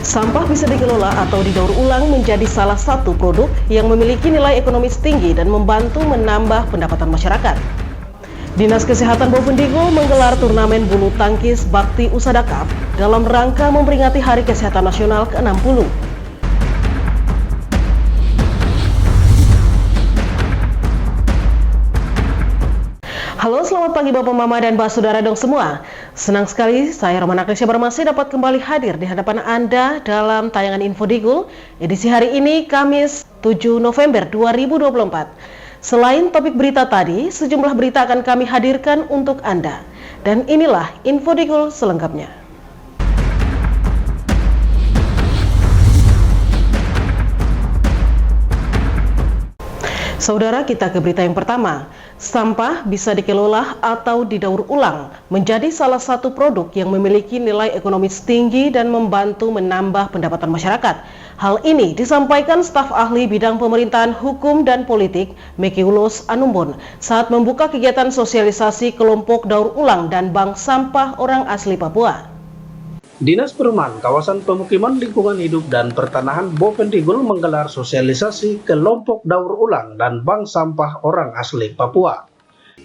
Sampah bisa dikelola atau didaur ulang menjadi salah satu produk yang memiliki nilai ekonomis tinggi dan membantu menambah pendapatan masyarakat. Dinas Kesehatan Bovendigul menggelar turnamen bulu tangkis Bakti Usada Cup dalam rangka memperingati Hari Kesehatan Nasional ke-60. Halo, selamat pagi Bapak Mama dan Mbak Saudara dong semua. Senang sekali saya Romana Krisya Barmasi dapat kembali hadir di hadapan Anda dalam tayangan Infodigul edisi hari ini Kamis 7 November 2024. Selain topik berita tadi, sejumlah berita akan kami hadirkan untuk Anda. Dan inilah Infodigul selengkapnya. Saudara, kita ke berita yang pertama. Sampah bisa dikelola atau didaur ulang menjadi salah satu produk yang memiliki nilai ekonomis tinggi dan membantu menambah pendapatan masyarakat. Hal ini disampaikan staf ahli bidang pemerintahan hukum dan politik Mekiulos Anumbon saat membuka kegiatan sosialisasi kelompok daur ulang dan bank sampah orang asli Papua. Dinas Perumahan Kawasan Pemukiman Lingkungan Hidup dan Pertanahan Bovendigul menggelar sosialisasi kelompok daur ulang dan bank sampah orang asli Papua.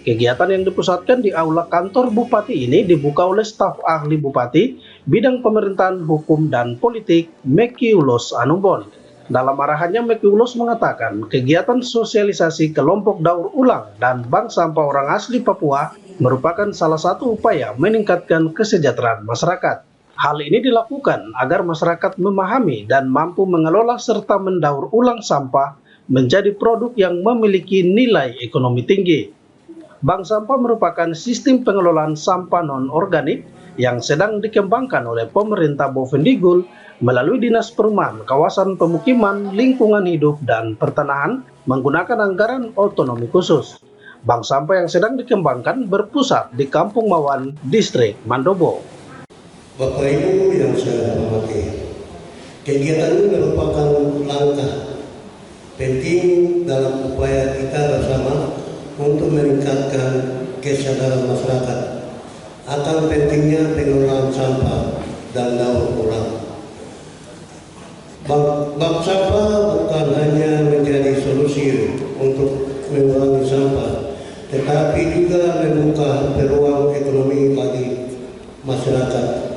Kegiatan yang dipusatkan di aula kantor Bupati ini dibuka oleh staf ahli Bupati bidang pemerintahan hukum dan politik Mekiulos Anumbon. Dalam arahannya, Mekiulos mengatakan kegiatan sosialisasi kelompok daur ulang dan bank sampah orang asli Papua merupakan salah satu upaya meningkatkan kesejahteraan masyarakat. Hal ini dilakukan agar masyarakat memahami dan mampu mengelola serta mendaur ulang sampah menjadi produk yang memiliki nilai ekonomi tinggi. Bank sampah merupakan sistem pengelolaan sampah non-organik yang sedang dikembangkan oleh pemerintah Bovendigul melalui Dinas Perumahan Kawasan Pemukiman Lingkungan Hidup dan Pertanahan menggunakan anggaran otonomi khusus. Bank sampah yang sedang dikembangkan berpusat di Kampung Mawan, Distrik Mandobo. Bapak Ibu yang saya hormati, kegiatan ini merupakan langkah penting dalam upaya kita bersama untuk meningkatkan kesadaran masyarakat akan pentingnya pengelolaan sampah dan daur ulang. Bank sampah bukan hanya menjadi solusi untuk mengurangi sampah, tetapi juga membuka peluang ekonomi bagi masyarakat,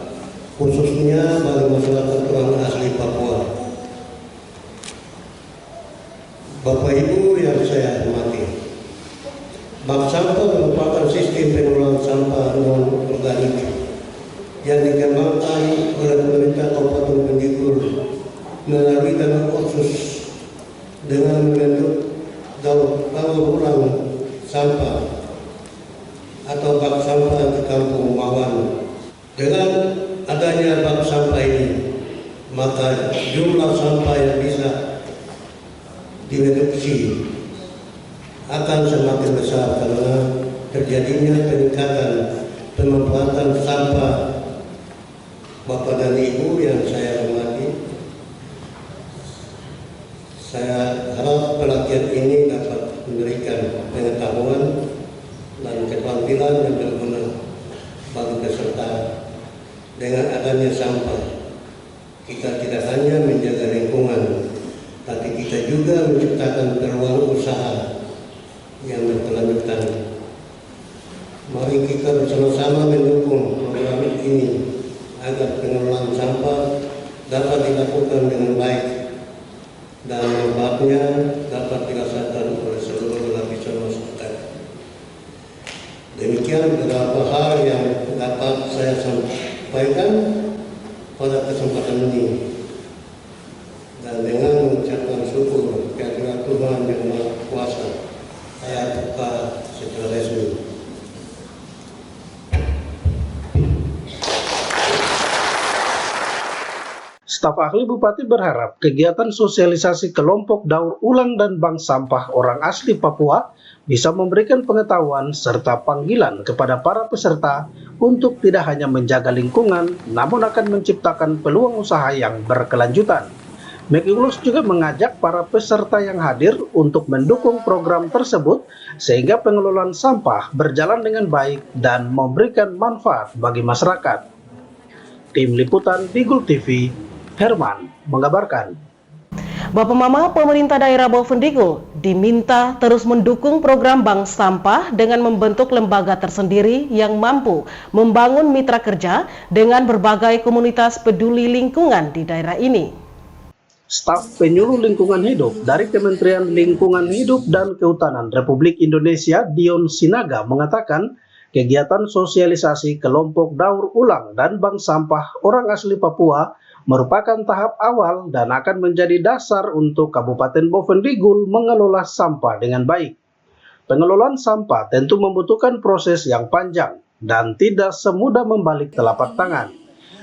khususnya bagi masyarakat orang asli Papua. Bapak Ibu yang saya hormati, bank sampah merupakan sistem pengelolaan sampah non-organik yang dikembangkan oleh pemerintah Kabupaten Bovendigul melalui dana khusus dengan membentuk daur ulang sampah atau bank sampah di Kampung Mawan. Dengan adanya bank sampah ini, maka jumlah sampah yang bisa direduksi akan semakin besar karena terjadinya peningkatan pemanfaatan sampah. Bapak dan Ibu yang saya hormati, saya harap pelatihan ini dapat memberikan pengetahuan dan keterampilan yang berguna bagi peserta. Dengan adanya sampah, kita tidak hanya menjaga lingkungan, tapi kita juga menciptakan peluang usaha yang berkelanjutan. Mari kita bersama-sama mendukung program ini agar pengelolaan sampah dapat dilakukan dengan baik dan manfaatnya dapat dirasakan oleh seluruh lapisan masyarakat. Demikian beberapa hal yang dapat saya sampaikan pada kesempatan ini, dan dengan mengucapkan syukur kehadirat Tuhan yang Maha Kuasa, saya buka secara resmi. Staf ahli Bupati berharap kegiatan sosialisasi kelompok daur ulang dan bank sampah orang asli Papua bisa memberikan pengetahuan serta panggilan kepada para peserta untuk tidak hanya menjaga lingkungan, namun akan menciptakan peluang usaha yang berkelanjutan. Mekiulos juga mengajak para peserta yang hadir untuk mendukung program tersebut sehingga pengelolaan sampah berjalan dengan baik dan memberikan manfaat bagi masyarakat. Tim Liputan Digul TV Herman mengabarkan. Bapak Mama, pemerintah daerah Bovendigul diminta terus mendukung program bank sampah dengan membentuk lembaga tersendiri yang mampu membangun mitra kerja dengan berbagai komunitas peduli lingkungan di daerah ini. Staf penyuluh lingkungan hidup dari Kementerian Lingkungan Hidup dan Kehutanan Republik Indonesia, Dion Sinaga, mengatakan kegiatan sosialisasi kelompok daur ulang dan bank sampah orang asli Papua merupakan tahap awal dan akan menjadi dasar untuk Kabupaten Bovendigul mengelola sampah dengan baik. Pengelolaan sampah tentu membutuhkan proses yang panjang dan tidak semudah membalik telapak tangan.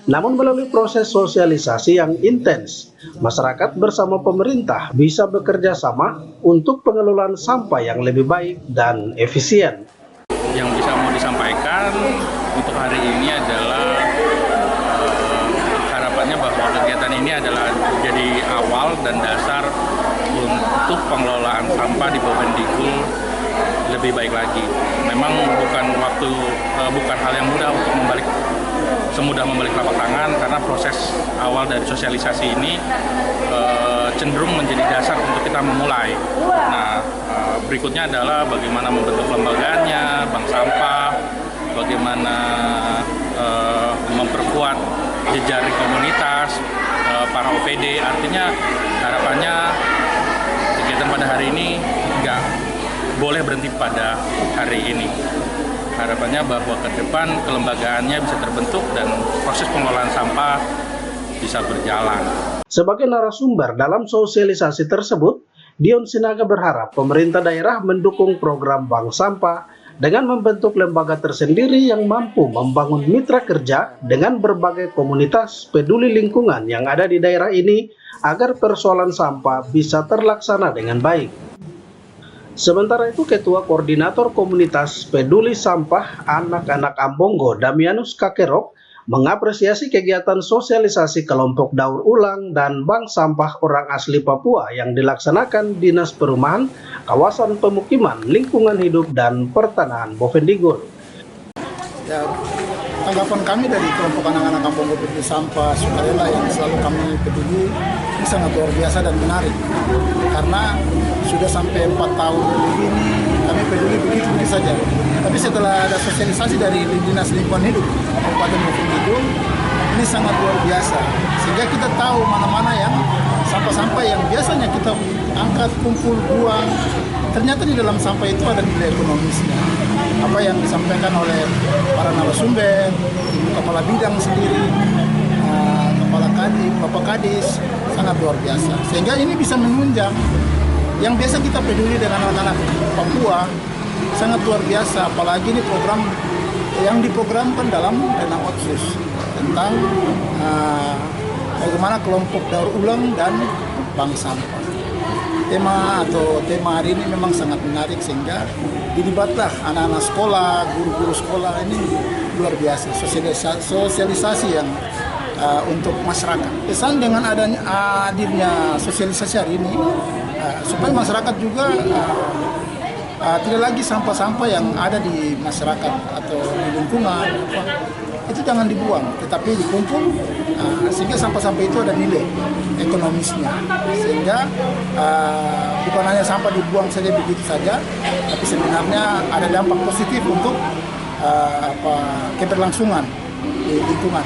Namun melalui proses sosialisasi yang intens, masyarakat bersama pemerintah bisa bekerja sama untuk pengelolaan sampah yang lebih baik dan efisien. Yang bisa mau disampaikan untuk hari ini adalah harapannya bahwa kegiatan ini adalah jadi awal dan dasar untuk pengelolaan sampah di Bovendigul lebih baik lagi. Memang bukan hal yang mudah untuk semudah membalik telapak tangan, karena proses awal dari sosialisasi ini cenderung menjadi dasar untuk kita memulai. Nah, berikutnya adalah bagaimana membentuk lembaganya, bank sampah, bagaimana memperkuat jejaring komunitas, para OPD. Artinya harapannya kegiatan pada hari ini nggak boleh berhenti pada hari ini. Harapannya bahwa ke depan kelembagaannya bisa terbentuk dan proses pengelolaan sampah bisa berjalan. Sebagai narasumber dalam sosialisasi tersebut, Dion Sinaga berharap pemerintah daerah mendukung program bank sampah dengan membentuk lembaga tersendiri yang mampu membangun mitra kerja dengan berbagai komunitas peduli lingkungan yang ada di daerah ini agar persoalan sampah bisa terlaksana dengan baik. Sementara itu, Ketua Koordinator Komunitas Peduli Sampah Anak-anak Ambongo, Damianus Kakerok, mengapresiasi kegiatan sosialisasi kelompok daur ulang dan bank sampah orang asli Papua yang dilaksanakan Dinas Perumahan, Kawasan Pemukiman, Lingkungan Hidup, dan Pertanahan Bovendigul. Ya, tanggapan kami dari kelompok anak-anak Ambongo Peduli Sampah Sukarela yang selalu kami peduli ini sangat luar biasa dan menarik, karena sudah sampai 4 tahun begini kami peduli begitu saja. Tapi setelah ada sosialisasi dari Dinas Lingkungan Hidup Kabupaten Bovendigul, ini sangat luar biasa, sehingga kita tahu mana-mana yang sampah-sampah yang biasanya kita angkat, kumpul, buang, ternyata di dalam sampah itu ada nilai ekonomisnya. Apa yang disampaikan oleh para narasumber, Ibu Kepala Bidang sendiri, Kepala Kadis, Bapak Kadis, sangat luar biasa. Sehingga ini bisa menunjang yang biasa kita peduli dengan anak-anak Papua, sangat luar biasa. Apalagi ini program yang diprogramkan dalam Renang Otsus tentang bagaimana kelompok daur ulang dan bank sampah. Tema hari ini memang sangat menarik, sehingga dilibatlah anak-anak sekolah, guru-guru sekolah. Ini luar biasa sosialisasi yang untuk masyarakat. Pesan dengan adanya hadirnya sosialisasi hari ini supaya masyarakat juga tidak lagi sampah-sampah yang ada di masyarakat atau di lingkungan itu jangan dibuang, tetapi dikumpul sehingga sampah-sampah itu ada nilai ekonomisnya, sehingga bukan hanya sampah dibuang saja begitu saja, tapi sebenarnya ada dampak positif untuk keberlangsungan di lingkungan.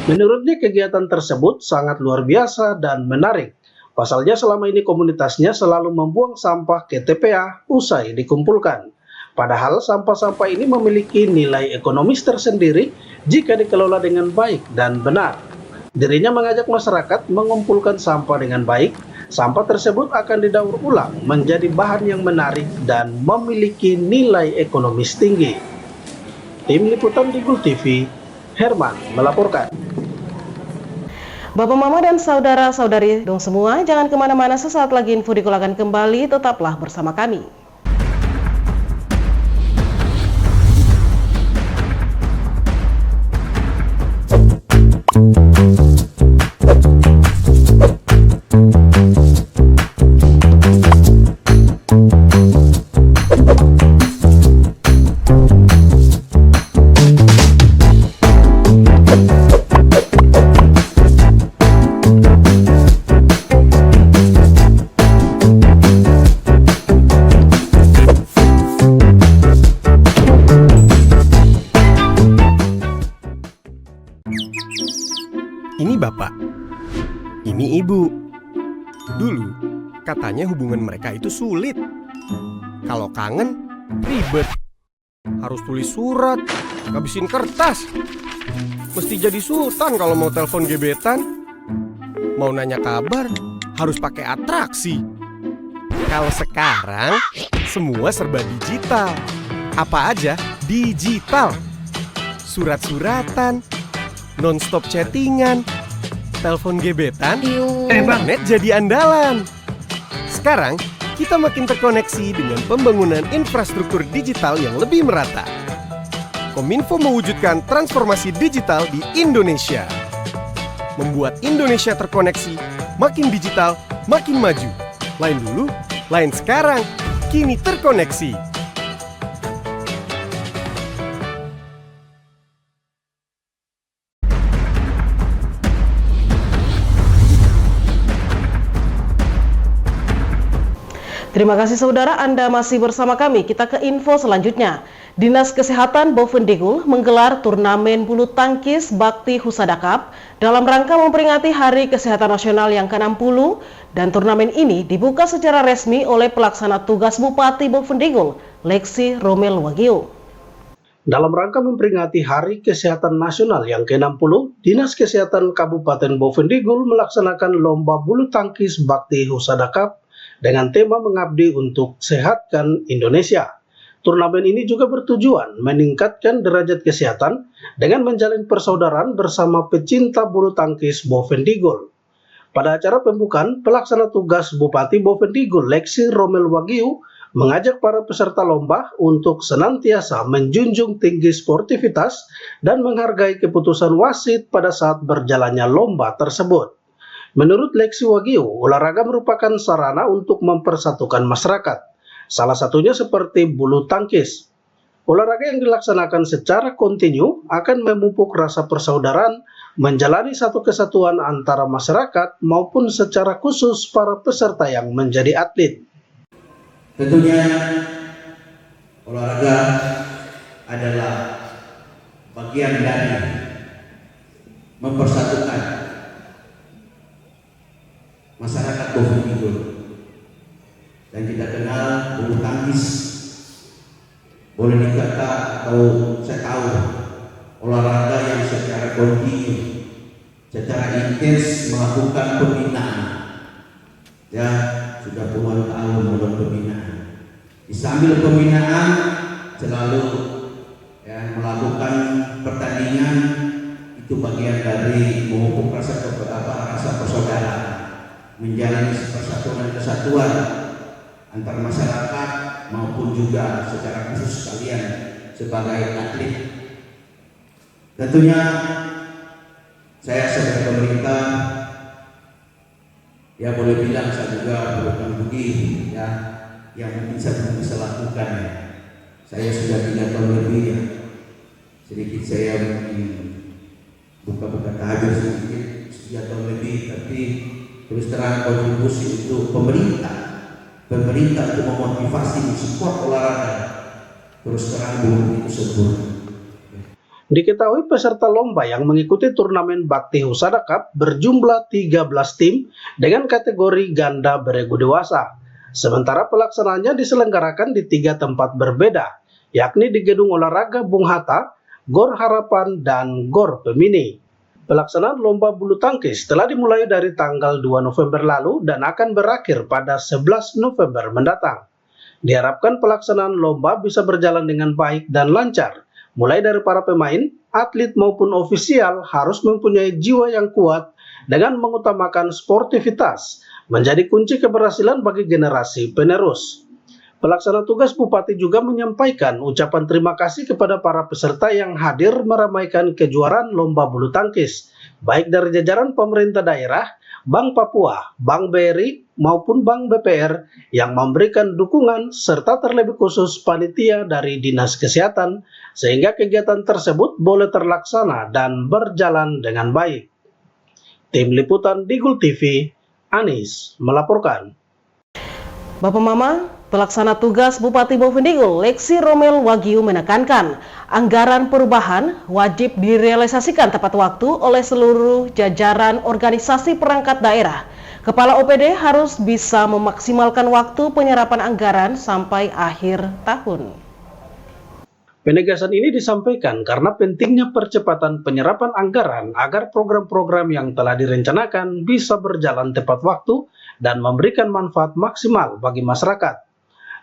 Menurutnya kegiatan tersebut sangat luar biasa dan menarik. Pasalnya selama ini komunitasnya selalu membuang sampah ke TPA usai dikumpulkan. Padahal sampah-sampah ini memiliki nilai ekonomis tersendiri jika dikelola dengan baik dan benar. Dirinya mengajak masyarakat mengumpulkan sampah dengan baik. Sampah tersebut akan didaur ulang menjadi bahan yang menarik dan memiliki nilai ekonomis tinggi. Tim Liputan Digul TV, Herman melaporkan. Bapak, Mama, dan saudara-saudari dong semua, jangan kemana-mana, sesaat lagi info Digul akan kembali, tetaplah bersama kami. Ini ibu. Dulu, katanya hubungan mereka itu sulit. Kalau kangen, ribet. Harus tulis surat, ngabisin kertas. Mesti jadi sultan kalau mau telepon gebetan. Mau nanya kabar, harus pakai atraksi. Kalau sekarang, semua serba digital. Apa aja digital. Surat-suratan, non-stop chattingan, telepon gebetan, internet jadi andalan. Sekarang, kita makin terkoneksi dengan pembangunan infrastruktur digital yang lebih merata. Kominfo mewujudkan transformasi digital di Indonesia. Membuat Indonesia terkoneksi, makin digital, makin maju. Lain dulu, lain sekarang, kini terkoneksi. Terima kasih saudara, Anda masih bersama kami. Kita ke info selanjutnya. Dinas Kesehatan Bovendigul menggelar turnamen bulu tangkis Bakti Husada Cup dalam rangka memperingati Hari Kesehatan Nasional yang ke-60 dan turnamen ini dibuka secara resmi oleh pelaksana tugas Bupati Bovendigul, Lexi Romel Wagyu. Dalam rangka memperingati Hari Kesehatan Nasional yang ke-60, Dinas Kesehatan Kabupaten Bovendigul melaksanakan lomba bulu tangkis Bakti Husada Cup dengan tema mengabdi untuk sehatkan Indonesia. Turnamen ini juga bertujuan meningkatkan derajat kesehatan dengan menjalin persaudaraan bersama pecinta bulu tangkis Bovendigul. Pada acara pembukaan, pelaksana tugas Bupati Bovendigul, Lexi Romel Wagyu, mengajak para peserta lomba untuk senantiasa menjunjung tinggi sportivitas dan menghargai keputusan wasit pada saat berjalannya lomba tersebut. Menurut Lexi Wagyu, olahraga merupakan sarana untuk mempersatukan masyarakat. Salah satunya seperti bulu tangkis. Olahraga yang dilaksanakan secara kontinu akan memupuk rasa persaudaraan, menjalani satu kesatuan antara masyarakat maupun secara khusus para peserta yang menjadi atlet. Tentunya olahraga adalah bagian dari mempersatukan masyarakat Bovendigul, dan kita kenal bulu tangkis boleh dikata atau saya tahu olahraga yang secara kontinu, secara intens melakukan pembinaan, ya sudah puluhan tahun melakukan pembinaan. Di sambil pembinaan selalu ya, melakukan pertandingan, itu bagian dari memupuk rasa persaudaraan, menjalani persatuan kesatuan antar masyarakat maupun juga secara khusus kalian sebagai atlet. Tentunya saya sebagai pemerintah ya boleh bilang saya juga berhutang budi ya yang mungkin saya belum bisa lakukan ya. Saya sudah 3 tahun lebih ya, sedikit saya mungkin buka-buka tahajud sedikit 3 tahun lebih, tapi terus terang kontribusi untuk pemerintah untuk memotivasi support olahraga terus terang belum begitu sempurna. Diketahui peserta lomba yang mengikuti turnamen Bakti Husada Cup berjumlah 13 tim dengan kategori ganda beregu dewasa. Sementara pelaksanaannya diselenggarakan di 3 tempat berbeda, yakni di Gedung Olahraga Bung Hatta, Gor Harapan, dan Gor Pemini. Pelaksanaan lomba bulu tangkis telah dimulai dari tanggal 2 November lalu dan akan berakhir pada 11 November mendatang. Diharapkan pelaksanaan lomba bisa berjalan dengan baik dan lancar. Mulai dari para pemain, atlet maupun ofisial harus mempunyai jiwa yang kuat dengan mengutamakan sportivitas, menjadi kunci keberhasilan bagi generasi penerus. Pelaksana tugas Bupati juga menyampaikan ucapan terima kasih kepada para peserta yang hadir meramaikan kejuaraan lomba bulu tangkis, baik dari jajaran pemerintah daerah, Bank Papua, Bank BRI, maupun Bank BPR yang memberikan dukungan serta terlebih khusus panitia dari Dinas Kesehatan sehingga kegiatan tersebut boleh terlaksana dan berjalan dengan baik. Tim Liputan Digul TV, Anis melaporkan. Bapak Mama, Pelaksana tugas Bupati Bovendigul, Lexi Romel Wagyu menekankan anggaran perubahan wajib direalisasikan tepat waktu oleh seluruh jajaran organisasi perangkat daerah. Kepala OPD harus bisa memaksimalkan waktu penyerapan anggaran sampai akhir tahun. Penegasan ini disampaikan karena pentingnya percepatan penyerapan anggaran agar program-program yang telah direncanakan bisa berjalan tepat waktu dan memberikan manfaat maksimal bagi masyarakat.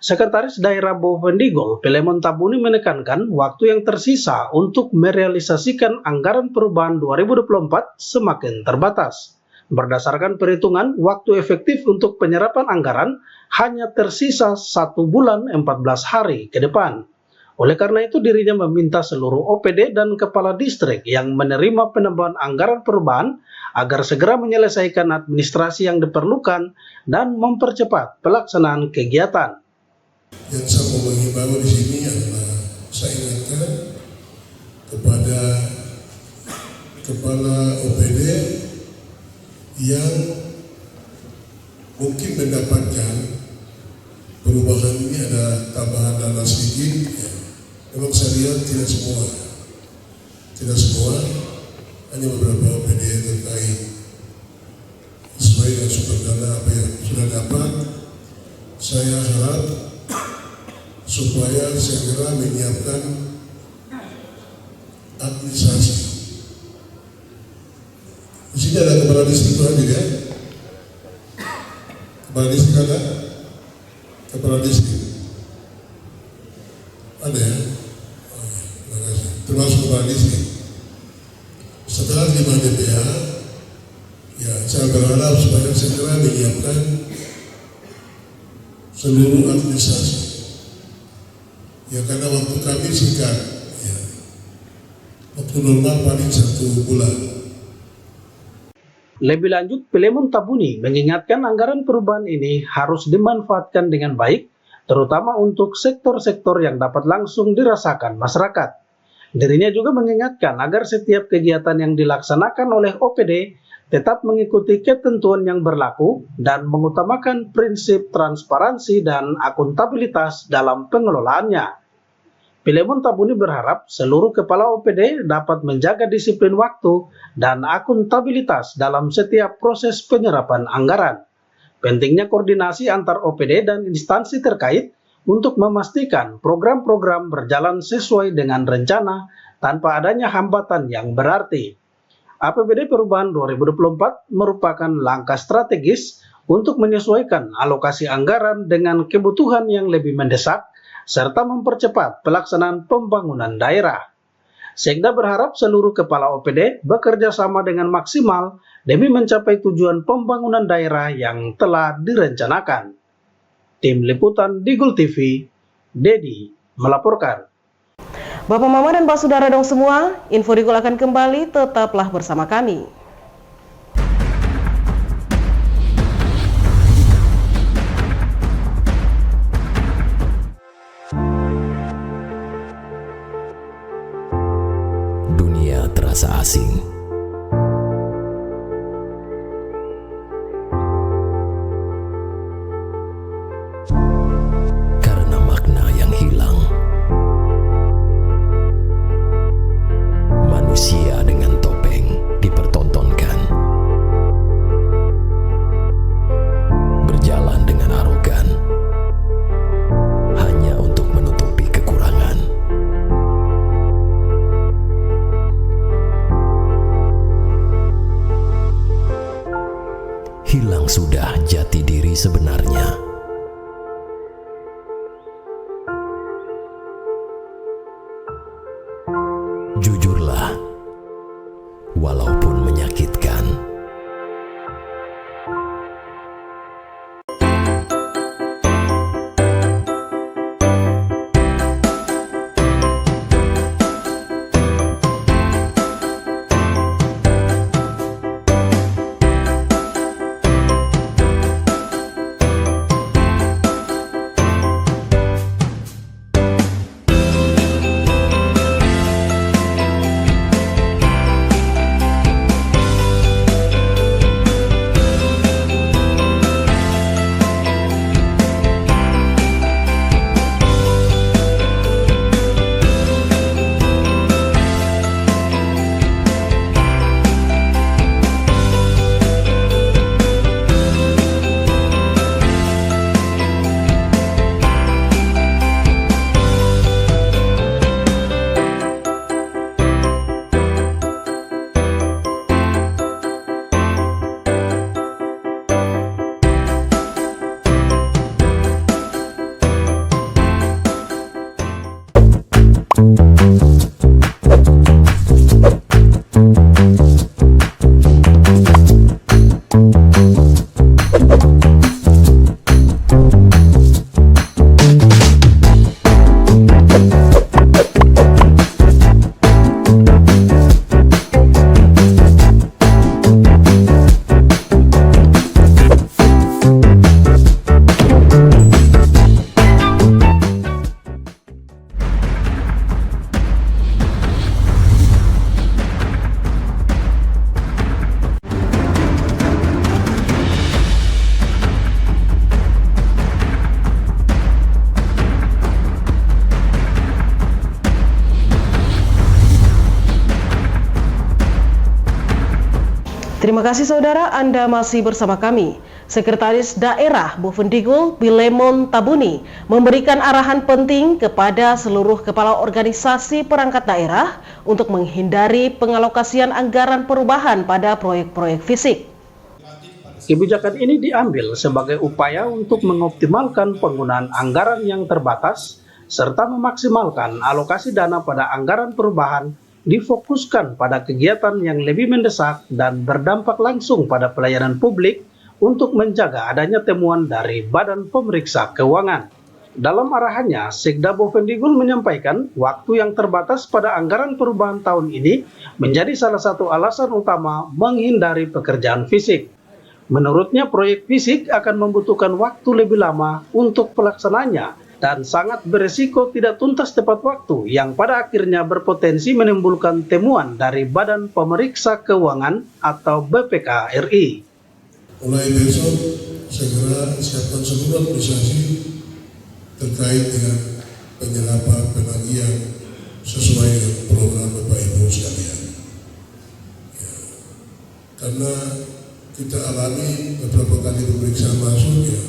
Sekretaris Daerah Bovendigul, Pilemon Tabuni menekankan waktu yang tersisa untuk merealisasikan anggaran perubahan 2024 semakin terbatas. Berdasarkan perhitungan, waktu efektif untuk penyerapan anggaran hanya tersisa 1 bulan 14 hari ke depan. Oleh karena itu, dirinya meminta seluruh OPD dan kepala distrik yang menerima penambahan anggaran perubahan agar segera menyelesaikan administrasi yang diperlukan dan mempercepat pelaksanaan kegiatan. Yang saya mau mengimbau di sini adalah saya ingatkan kepada kepala OPD yang mungkin mendapatkan perubahan ini ada tambahan dana sedikit. Memang saya lihat tidak semua, hanya beberapa OPD terkait sesuai dengan sumber dana apa yang sudah dapat. Saya harap supaya segera menyiapkan administrasi. Di sini ada kepala distrik Tuhan juga. Kepala distrik ada? Kepala distrik ada ya? Terima kasih. Termasuk kepala distrik. Setelah 5 DPA, ya saya berharap supaya segera menyiapkan seluruh administrasi. Ya karena waktu kami singkat, ya. Waktu normal paling 1 bulan. Lebih lanjut, Pilemon Tabuni mengingatkan anggaran perubahan ini harus dimanfaatkan dengan baik, terutama untuk sektor-sektor yang dapat langsung dirasakan masyarakat. Dirinya juga mengingatkan agar setiap kegiatan yang dilaksanakan oleh OPD tetap mengikuti ketentuan yang berlaku dan mengutamakan prinsip transparansi dan akuntabilitas dalam pengelolaannya. Pilemon Tabuni berharap seluruh kepala OPD dapat menjaga disiplin waktu dan akuntabilitas dalam setiap proses penyerapan anggaran. Pentingnya koordinasi antar OPD dan instansi terkait untuk memastikan program-program berjalan sesuai dengan rencana tanpa adanya hambatan yang berarti. APBD Perubahan 2024 merupakan langkah strategis untuk menyesuaikan alokasi anggaran dengan kebutuhan yang lebih mendesak serta mempercepat pelaksanaan pembangunan daerah. Sekda berharap seluruh kepala OPD bekerja sama dengan maksimal demi mencapai tujuan pembangunan daerah yang telah direncanakan. Tim Liputan Digul TV, Dedi melaporkan. Bapak Mama dan Pak Saudara dong semua, info Digul akan kembali, tetaplah bersama kami. Dunia terasa asing. Karena makna yang hilang. Manusia dengan topeng dipertontonkan. Berjalan dengan arogan. Hanya untuk menutupi kekurangan. Hilang sudah jati diri sebenarnya. Jujurlah, walaupun menyakitkan. Terima kasih saudara, Anda masih bersama kami. Sekretaris Daerah Bovendigul Bilemon Tabuni memberikan arahan penting kepada seluruh kepala organisasi perangkat daerah untuk menghindari pengalokasian anggaran perubahan pada proyek-proyek fisik. Kebijakan ini diambil sebagai upaya untuk mengoptimalkan penggunaan anggaran yang terbatas serta memaksimalkan alokasi dana pada anggaran perubahan difokuskan pada kegiatan yang lebih mendesak dan berdampak langsung pada pelayanan publik untuk menjaga adanya temuan dari Badan Pemeriksa Keuangan. Dalam arahannya, Sekda Bovendigul menyampaikan waktu yang terbatas pada anggaran perubahan tahun ini menjadi salah satu alasan utama menghindari pekerjaan fisik. Menurutnya, proyek fisik akan membutuhkan waktu lebih lama untuk pelaksananya dan sangat beresiko tidak tuntas tepat waktu yang pada akhirnya berpotensi menimbulkan temuan dari Badan Pemeriksa Keuangan atau BPK RI. Mulai besok segera siapkan seluruh administrasi terkait dengan penyerapan penagihan sesuai dengan program Bapak Ibu sekalian. Ya, karena kita alami beberapa kali pemeriksaan masuk ya,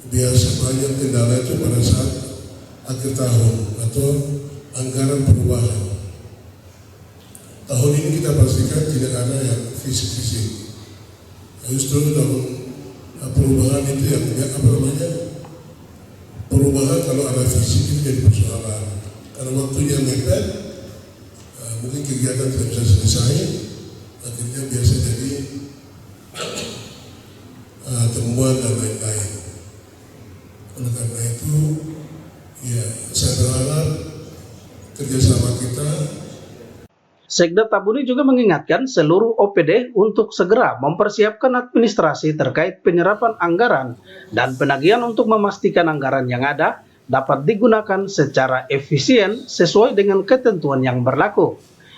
biasa banyak kendala itu pada saat akhir tahun atau anggaran perubahan. Tahun ini kita pastikan tidak ada yang fisik-fisik. Justru dalam perubahan itu yang perubahan kalau ada fisik itu jadi persoalan. Karena waktunya mepet, mungkin kegiatan tidak bisa selesai, akhirnya biasa jadi temuan dan lain-lain. Oleh karena itu, ya saya berharap kerjasama kita. Sekda Tabuni juga mengingatkan seluruh OPD untuk segera mempersiapkan administrasi terkait penyerapan anggaran dan penagihan untuk memastikan anggaran yang ada dapat digunakan secara efisien sesuai dengan ketentuan yang berlaku.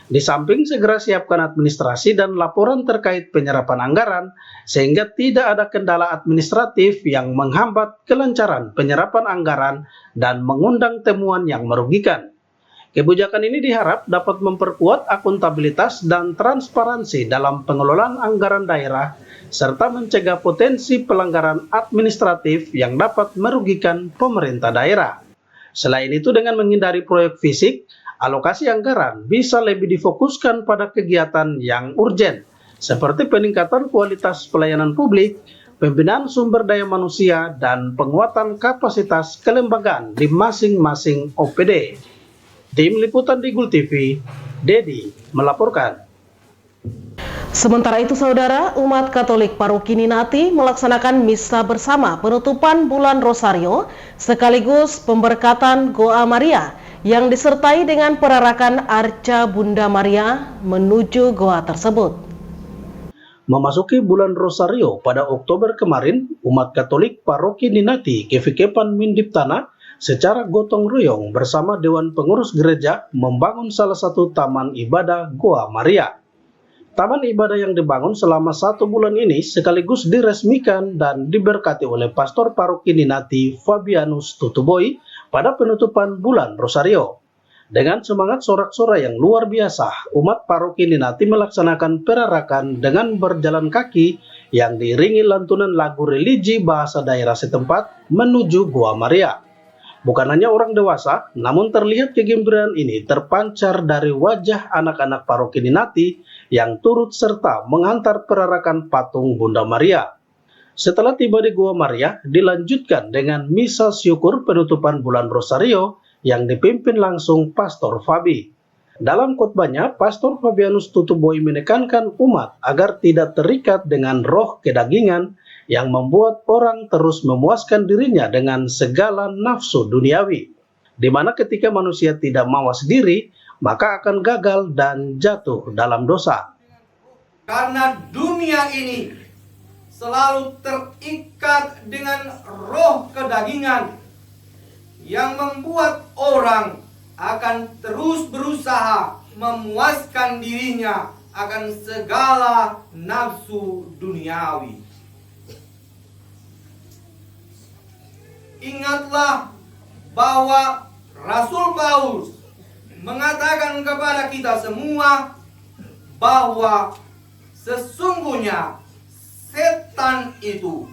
Di samping segera siapkan administrasi dan laporan terkait penyerapan anggaran, sehingga tidak ada kendala administratif yang menghambat kelancaran penyerapan anggaran dan mengundang temuan yang merugikan. Kebijakan ini diharap dapat memperkuat akuntabilitas dan transparansi dalam pengelolaan anggaran daerah, serta mencegah potensi pelanggaran administratif yang dapat merugikan pemerintah daerah. Selain itu, dengan menghindari proyek fisik, alokasi anggaran bisa lebih difokuskan pada kegiatan yang urgen, seperti peningkatan kualitas pelayanan publik, pembinaan sumber daya manusia, dan penguatan kapasitas kelembagaan di masing-masing OPD. Tim Liputan Digul TV, Dedi melaporkan. Sementara itu saudara, umat Katolik Paroki Ninati melaksanakan misa bersama penutupan bulan Rosario sekaligus pemberkatan Goa Maria yang disertai dengan perarakan arca Bunda Maria menuju goa tersebut. Memasuki bulan Rosario pada Oktober kemarin, umat Katolik Paroki Ninati Kefikepan Mindiptana secara gotong royong bersama Dewan Pengurus Gereja membangun salah satu taman ibadah Goa Maria. Taman ibadah yang dibangun selama 1 bulan ini sekaligus diresmikan dan diberkati oleh Pastor Paroki Ninati Fabianus Tutuboi pada penutupan bulan Rosario. Dengan semangat sorak-sorai yang luar biasa, umat Paroki Ninati melaksanakan perarakan dengan berjalan kaki yang diiringi lantunan lagu religi bahasa daerah setempat menuju Goa Maria. Bukan hanya orang dewasa, namun terlihat kegembiraan ini terpancar dari wajah anak-anak Paroki Ninati yang turut serta menghantar perarakan patung Bunda Maria. Setelah tiba di Goa Maria, dilanjutkan dengan misa syukur penutupan bulan Rosario yang dipimpin langsung Pastor Fabi. Dalam khotbahnya, Pastor Fabianus Tutuboi menekankan umat agar tidak terikat dengan roh kedagingan yang membuat orang terus memuaskan dirinya dengan segala nafsu duniawi, di mana ketika manusia tidak mawas diri, maka akan gagal dan jatuh dalam dosa. Karena dunia ini selalu terikat dengan roh kedagingan yang membuat orang akan terus berusaha memuaskan dirinya akan segala nafsu duniawi. Ingatlah bahwa Rasul Paulus mengatakan kepada kita semua bahwa sesungguhnya setan itu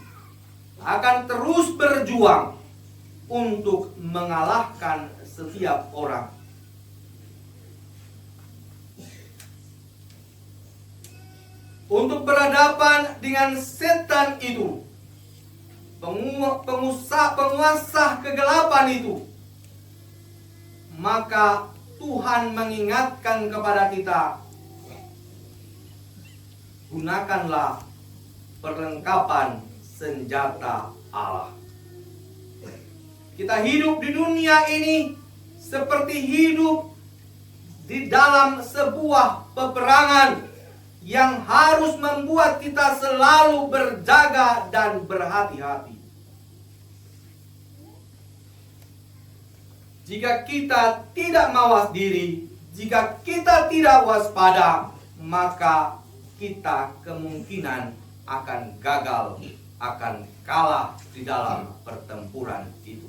akan terus berjuang untuk mengalahkan setiap orang. Untuk berhadapan dengan setan itu, penguasa kegelapan itu, maka Tuhan mengingatkan kepada kita, gunakanlah perlengkapan senjata Allah. Kita hidup di dunia ini seperti hidup di dalam sebuah peperangan yang harus membuat kita selalu berjaga dan berhati-hati. Jika kita tidak mawas diri, jika kita tidak waspada, maka kita kemungkinan akan gagal, akan kalah di dalam pertempuran itu.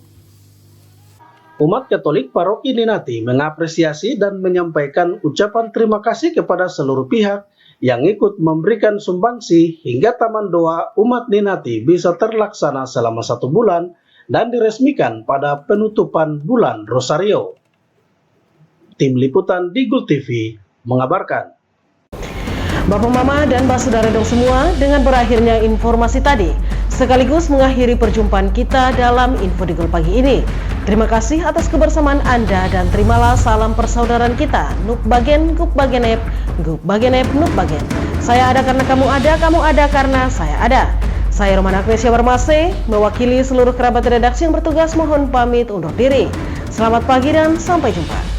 Umat Katolik Paroki Ninati mengapresiasi dan menyampaikan ucapan terima kasih kepada seluruh pihak yang ikut memberikan sumbangsi hingga Taman Doa Umat Ninati bisa terlaksana selama 1 bulan dan diresmikan pada penutupan bulan Rosario. Tim Liputan Digul TV mengabarkan. Bapak Mama dan Mbak Saudara dong semua, dengan berakhirnya informasi tadi, sekaligus mengakhiri perjumpaan kita dalam Info Digul pagi ini. Terima kasih atas kebersamaan Anda dan terimalah salam persaudaraan kita. Nuk bagen, gup bagenep, gup bagenep, nuk bagen. Saya ada karena kamu ada karena saya ada. Saya Romana Agnesia Barmase, mewakili seluruh kerabat redaksi yang bertugas mohon pamit undur diri. Selamat pagi dan sampai jumpa.